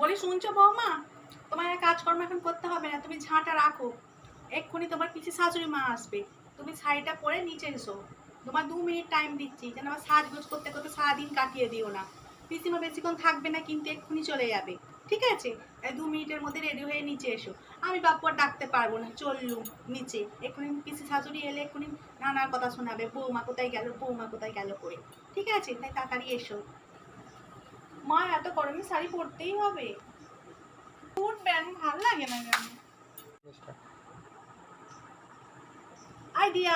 বলি শুনছো বৌমা, তোমার কাজকর্ম এখন করতে হবে না, তুমি ঝাঁটা রাখো। এক্ষুনি তোমার পিসি শাশুড়ি মা আসবে, তুমি শাড়িটা পরে নিচে এসো। তোমার 2 মিনিট টাইম দিচ্ছি, যেন আমার সাজগোজ করতে করতে সারাদিন কাটিয়ে দিও না। পিসিমা বেশিক্ষণ থাকবে না কিন্তু এক্ষুনি চলে যাবে, ঠিক আছে? 2 মিনিটের মধ্যে রেডি হয়ে নিচে এসো। আমি বাপু আর ডাকতে পারবো না, চললুম নিচে। এক্ষুনি পিসি শাশুড়ি এলে এক্ষুনি নানার কথা শোনাবে, বৌমা কোথায় গেল, বৌমা কোথায় গেল করে। ঠিক আছে, তাই তাড়াতাড়ি এসো। মা এত গরমে শাড়ি পরতেই হবে? প্যান্ট ভাল লাগে না কেন? আইডিয়া।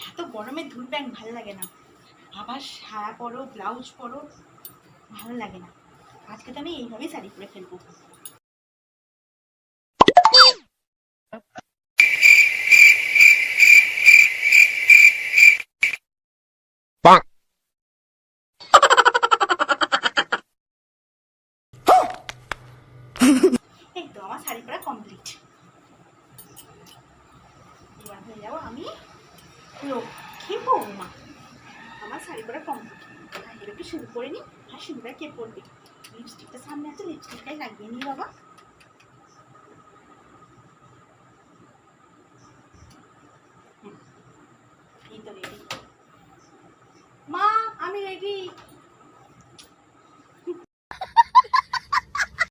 এত গরমে ধুল প্যান্ট ভাল লাগে না, আবার সায়া পরো, ব্লাউজ পরো, ভালো লাগে না। আজকে তো আমি এইভাবেই শাড়ি পরে ফেলবো। এই তো আমার শাড়ি পরা কমপ্লিট। এবার হয়ে যাবো আমি লক্ষ্মী বৌমা। আমার শাড়ি পরা কমপ্লিট। এবার একটু শুরু করে নি। আর শুরুটা কে পরবে? লিপস্টিকটা সামনে আছে, লিপস্টিকটাই লাগিয়ে নি বাবা। এই তো রেডি। মা আমি রেডি।